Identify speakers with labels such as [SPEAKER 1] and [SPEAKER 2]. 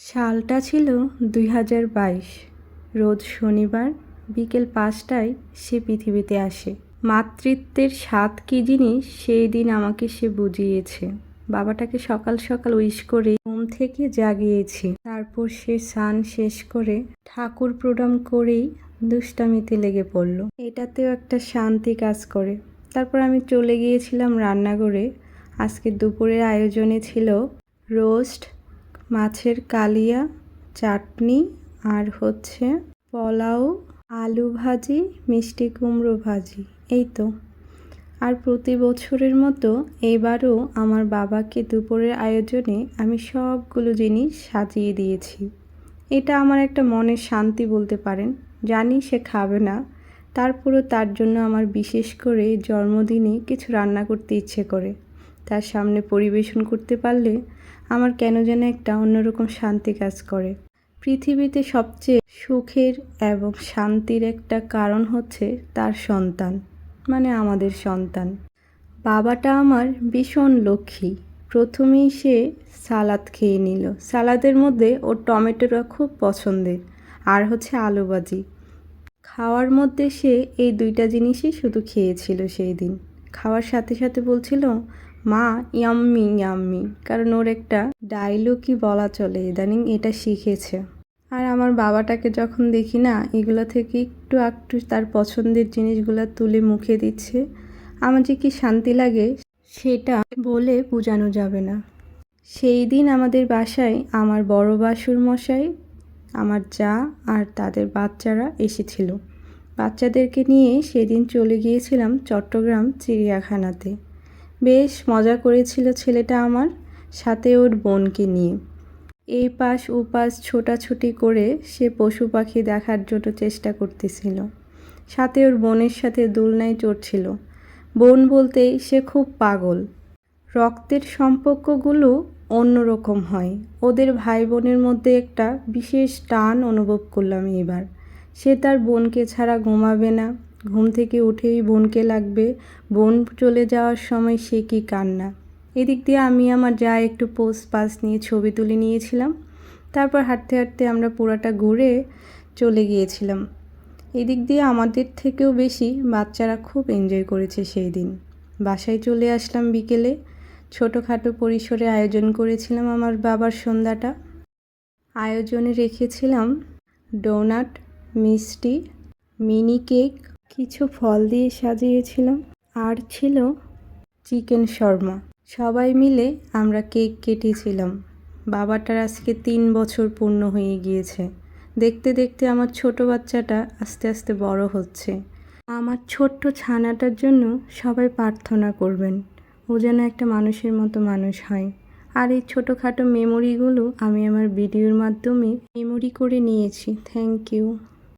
[SPEAKER 1] সালটা ছিল ২০২২। রোজ শনিবার বিকেল ৫টায় সে পৃথিবীতে আসে। মাতৃত্বের স্বাদ কী জিনিস সেই দিন আমাকে সে বুঝিয়েছে। বাবাটাকে সকাল সকাল উইশ করে ঘুম থেকে জাগিয়েছি। তারপর সে স্নান শেষ করে ঠাকুর প্রণাম করেই দুষ্টামিতে লেগে পড়ল। এটাতেও একটা শান্তি কাজ করে। তারপর আমি চলে গিয়েছিলাম রান্নাঘরে। আজকে দুপুরের আয়োজনে ছিল রোস্ট, মাছের কালিয়া, চাটনি আর হচ্ছে পোলাও, আলু ভাজি, মিষ্টি কুমড়ো ভাজি। এই তো। আর প্রতি বছরের মতো এবারও আমার বাবাকে দুপুরের আয়োজনে আমি সবগুলো জিনিস সাজিয়ে দিয়েছি। এটা আমার একটা মনের শান্তি বলতে পারেন। জানি সে খাবে না, তারপরও তার জন্য আমার বিশেষ করে জন্মদিনে কিছু রান্না করতে ইচ্ছে করে। তার সামনে পরিবেশন করতে পারলে আমার কেন যেন একটা অন্যরকম শান্তি কাজ করে। পৃথিবীতে সবচেয়ে সুখের এবং শান্তির একটা কারণ হচ্ছে তার সন্তান, মানে আমাদের সন্তান। বাবাটা আমার ভীষণ লক্ষ্মী। প্রথমেই সে সালাদ খেয়ে নিল। সালাদের মধ্যে ওর টমেটোটা খুব পছন্দের, আর হচ্ছে আলু ভাজি। খাওয়ার মধ্যে সে এই দুইটা জিনিসই শুধু খেয়েছিল সেই দিন। খাওয়ার সাথে সাথে বলছিল, মা ইয়াম্মি ইয়াম্মি, কারণ ওর একটা ডায়লগই বলা চলে, ইদানিং এটা শিখেছে। আর আমার বাবাটাকে যখন দেখি না, এগুলো থেকে একটু একটু তার পছন্দের জিনিসগুলো তুলে মুখে দিচ্ছে, আমার যে কি শান্তি লাগে সেটা বলে বোঝানো যাবে না। সেই দিন আমাদের বাসায় আমার বড় বাসুর মশাই, আমার যা আর তাদের বাচ্চারা এসেছিল। বাচ্চাদেরকে নিয়ে সেদিন চলে গিয়েছিলাম চট্টগ্রাম চিড়িয়াখানাতে। বেশ মজা করেছিল ছেলেটা আমার, সাথে ওর বোনকে নিয়ে। এই পাশ ও পাশ ছোটাছুটি করে সে পশু পাখি দেখার জন্য চেষ্টা করতেছিল। সাথে ওর বোনের সাথে দোলনায় চড়ছিল। বোন বলতেই সে খুব পাগল। রক্তের সম্পর্কগুলো অন্যরকম হয়। ওদের ভাই বোনের মধ্যে একটা বিশেষ টান অনুভব করলাম এবার। সে তার বোনকে ছাড়া ঘুমাবে না, ঘুম থেকে উঠেই বোনকে লাগবে। বোন চলে যাওয়ার সময় সে কি কান্না। এদিক দিয়ে আমি আমার যা একটু পোজ পাস নিয়ে ছবি তুলে নিয়েছিলাম। তারপর হাঁটতে হাঁটতে আমরা পুরাটা ঘুরে চলে গিয়েছিলাম। এদিক দিয়ে আমাদের থেকেও বেশি বাচ্চারা খুব এনজয় করেছে সেই দিন। বাসায় চলে আসলাম বিকেলে। ছোটোখাটো পরিসরে আয়োজন করেছিলাম আমার বাবার সন্ধ্যাটা। আয়োজনে রেখেছিলাম ডোনাট, মিষ্টি, মিনি কেক, কিছু ফল দিয়ে সাজিয়েছিলাম, আর ছিল চিকেন শর্মা। সবাই মিলে আমরা কেক কেটেছিলাম। বাবাটার আজকে ৩ বছর পূর্ণ হয়ে গিয়েছে। দেখতে দেখতে আমার ছোট বাচ্চাটা আস্তে আস্তে বড় হচ্ছে। আমার ছোট্ট ছানাটার জন্য সবাই প্রার্থনা করবেন, ও যেন একটা মানুষের মতো মানুষ হয়। আর এই ছোটোখাটো মেমোরিগুলো আমি আমার ভিডিওর মাধ্যমে মেমোরি করে নিয়েছি। Thank you.